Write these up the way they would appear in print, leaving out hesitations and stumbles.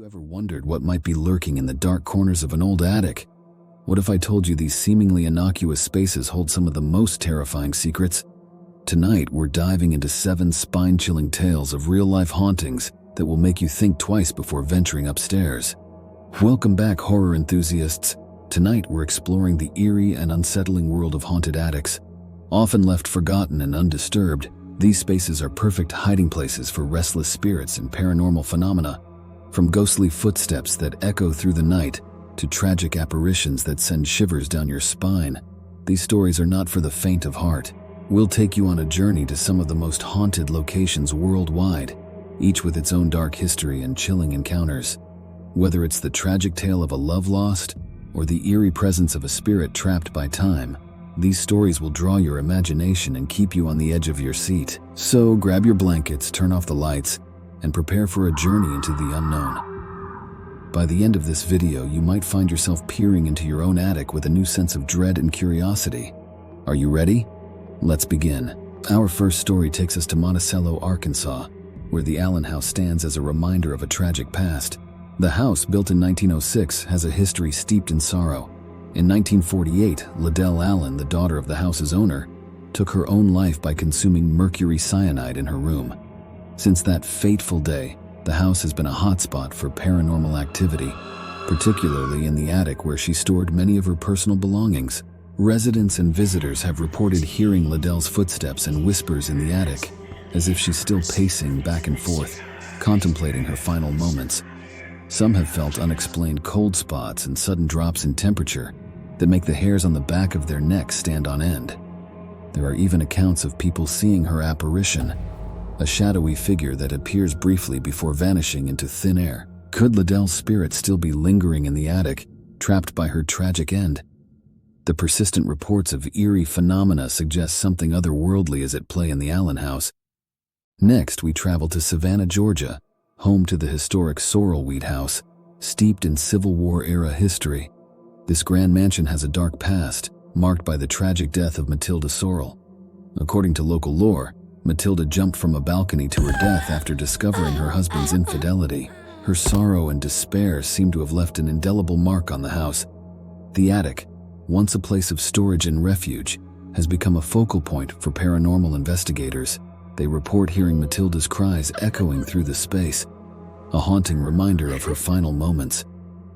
ever wondered what might be lurking in the dark corners of an old attic? What if I told you these seemingly innocuous spaces hold some of the most terrifying secrets? Tonight, we're diving into 7 spine-chilling tales of real-life hauntings that will make you think twice before venturing upstairs. Welcome back, horror enthusiasts. Tonight, we're exploring the eerie and unsettling world of haunted attics. Often left forgotten and undisturbed, these spaces are perfect hiding places for restless spirits and paranormal phenomena. From ghostly footsteps that echo through the night to tragic apparitions that send shivers down your spine, these stories are not for the faint of heart. We'll take you on a journey to some of the most haunted locations worldwide, each with its own dark history and chilling encounters. Whether it's the tragic tale of a love lost or the eerie presence of a spirit trapped by time, these stories will draw your imagination and keep you on the edge of your seat. So grab your blankets, turn off the lights, and prepare for a journey into the unknown. By the end of this video, you might find yourself peering into your own attic with a new sense of dread and curiosity. Are you ready? Let's begin. Our first story takes us to Monticello, Arkansas, where the Allen House stands as a reminder of a tragic past. The house, built in 1906, has a history steeped in sorrow. In 1948, Liddell Allen, the daughter of the house's owner, took her own life by consuming mercury cyanide in her room. Since that fateful day, the house has been a hotspot for paranormal activity, particularly in the attic where she stored many of her personal belongings. Residents and visitors have reported hearing Liddell's footsteps and whispers in the attic, as if she's still pacing back and forth, contemplating her final moments. Some have felt unexplained cold spots and sudden drops in temperature that make the hairs on the back of their necks stand on end. There are even accounts of people seeing her apparition, a shadowy figure that appears briefly before vanishing into thin air. Could Liddell's spirit still be lingering in the attic, trapped by her tragic end? The persistent reports of eerie phenomena suggest something otherworldly is at play in the Allen House. Next, we travel to Savannah, Georgia, home to the historic Sorrelweed House, steeped in Civil War-era history. This grand mansion has a dark past, marked by the tragic death of Matilda Sorrell. According to local lore, Matilda jumped from a balcony to her death after discovering her husband's infidelity. Her sorrow and despair seem to have left an indelible mark on the house. The attic, once a place of storage and refuge, has become a focal point for paranormal investigators. They report hearing Matilda's cries echoing through the space, a haunting reminder of her final moments.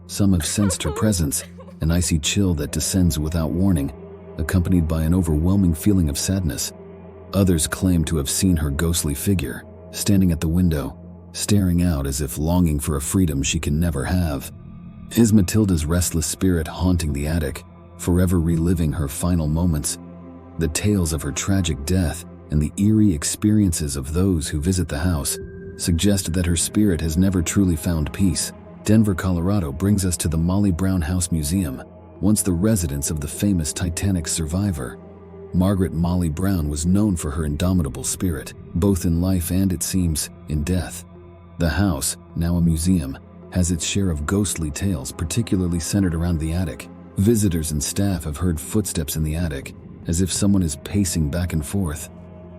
Some have sensed her presence, an icy chill that descends without warning, accompanied by an overwhelming feeling of sadness. Others claim to have seen her ghostly figure, standing at the window, staring out as if longing for a freedom she can never have. Is Matilda's restless spirit haunting the attic, forever reliving her final moments? The tales of her tragic death and the eerie experiences of those who visit the house suggest that her spirit has never truly found peace. Denver, Colorado brings us to the Molly Brown House Museum, once the residence of the famous Titanic survivor. Margaret Molly Brown was known for her indomitable spirit, both in life and, it seems, in death. The house, now a museum, has its share of ghostly tales, particularly centered around the attic. Visitors and staff have heard footsteps in the attic, as if someone is pacing back and forth.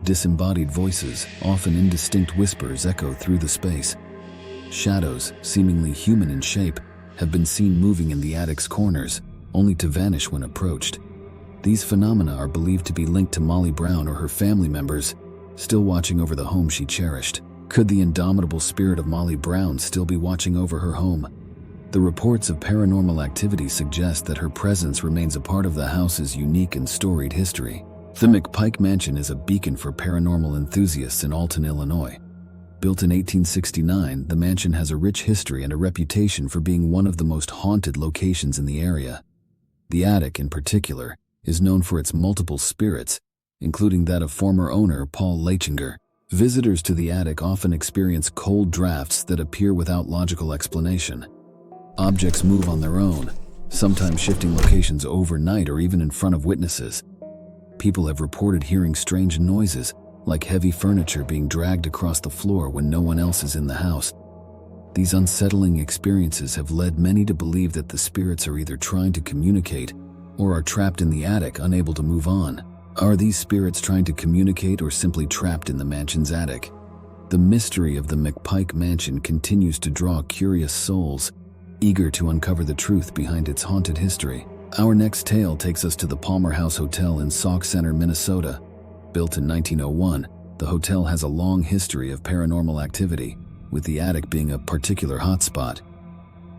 Disembodied voices, often indistinct whispers, echo through the space. Shadows, seemingly human in shape, have been seen moving in the attic's corners, only to vanish when approached. These phenomena are believed to be linked to Molly Brown or her family members, still watching over the home she cherished. Could the indomitable spirit of Molly Brown still be watching over her home? The reports of paranormal activity suggest that her presence remains a part of the house's unique and storied history. The McPike Mansion is a beacon for paranormal enthusiasts in Alton, Illinois. Built in 1869, the mansion has a rich history and a reputation for being one of the most haunted locations in the area. The attic, in particular, is known for its multiple spirits, including that of former owner Paul Lechinger. Visitors to the attic often experience cold drafts that appear without logical explanation. Objects move on their own, sometimes shifting locations overnight or even in front of witnesses. People have reported hearing strange noises, like heavy furniture being dragged across the floor when no one else is in the house. These unsettling experiences have led many to believe that the spirits are either trying to communicate or are trapped in the attic, unable to move on. Are these spirits trying to communicate or simply trapped in the mansion's attic? The mystery of the McPike Mansion continues to draw curious souls, eager to uncover the truth behind its haunted history. Our next tale takes us to the Palmer House Hotel in Sauk Center, Minnesota. Built in 1901, the hotel has a long history of paranormal activity, with the attic being a particular hotspot.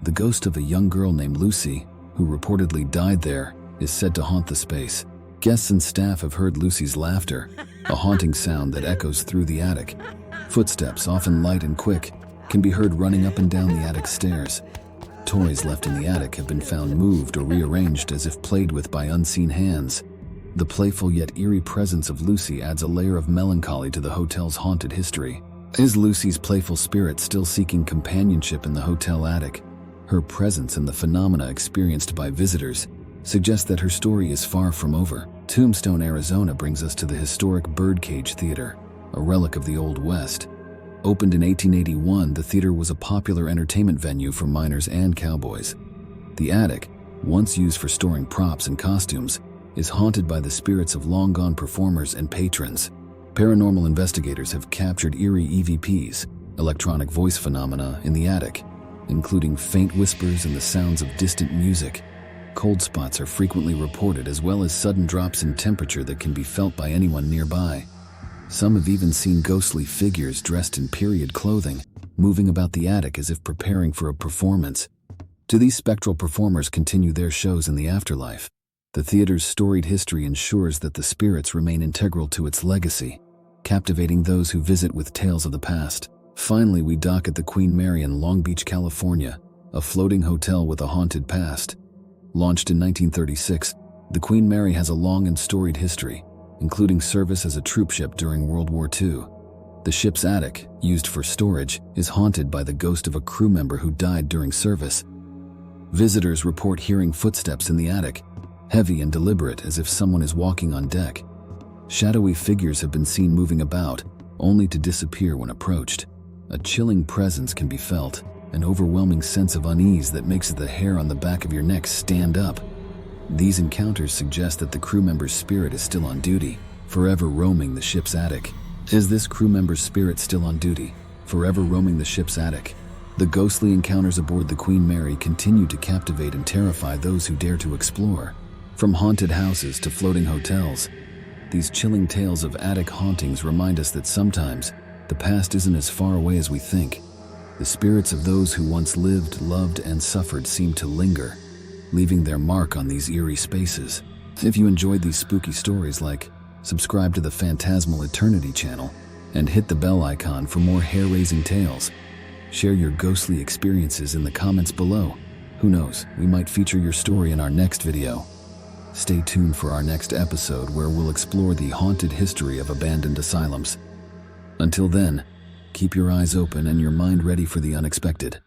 The ghost of a young girl named Lucy, who reportedly died there, is said to haunt the space. Guests and staff have heard Lucy's laughter, a haunting sound that echoes through the attic. Footsteps, often light and quick, can be heard running up and down the attic stairs. Toys left in the attic have been found moved or rearranged as if played with by unseen hands. The playful yet eerie presence of Lucy adds a layer of melancholy to the hotel's haunted history. Is Lucy's playful spirit still seeking companionship in the hotel attic? Her presence and the phenomena experienced by visitors suggest that her story is far from over. Tombstone, Arizona brings us to the historic Birdcage Theater, a relic of the Old West. Opened in 1881, the theater was a popular entertainment venue for miners and cowboys. The attic, once used for storing props and costumes, is haunted by the spirits of long-gone performers and patrons. Paranormal investigators have captured eerie EVPs, electronic voice phenomena, in the attic, including faint whispers and the sounds of distant music. Cold spots are frequently reported, as well as sudden drops in temperature that can be felt by anyone nearby. Some have even seen ghostly figures dressed in period clothing, moving about the attic as if preparing for a performance. Do these spectral performers continue their shows in the afterlife? The theater's storied history ensures that the spirits remain integral to its legacy, captivating those who visit with tales of the past. Finally, we dock at the Queen Mary in Long Beach, California, a floating hotel with a haunted past. Launched in 1936, the Queen Mary has a long and storied history, including service as a troop ship during World War II. The ship's attic, used for storage, is haunted by the ghost of a crew member who died during service. Visitors report hearing footsteps in the attic, heavy and deliberate, as if someone is walking on deck. Shadowy figures have been seen moving about, only to disappear when approached. A chilling presence can be felt, an overwhelming sense of unease that makes the hair on the back of your neck stand up. These encounters suggest that the crew member's spirit is still on duty, forever roaming the ship's attic. Is this crew member's spirit still on duty, forever roaming the ship's attic? The ghostly encounters aboard the Queen Mary continue to captivate and terrify those who dare to explore. From haunted houses to floating hotels, these chilling tales of attic hauntings remind us that sometimes the past isn't as far away as we think. The spirits of those who once lived, loved, and suffered seem to linger, leaving their mark on these eerie spaces. If you enjoyed these spooky stories, subscribe to the Phantasmal Eternity channel and hit the bell icon for more hair-raising tales. Share your ghostly experiences in the comments below. Who knows, we might feature your story in our next video. Stay tuned for our next episode, where we'll explore the haunted history of abandoned asylums. Until then, keep your eyes open and your mind ready for the unexpected.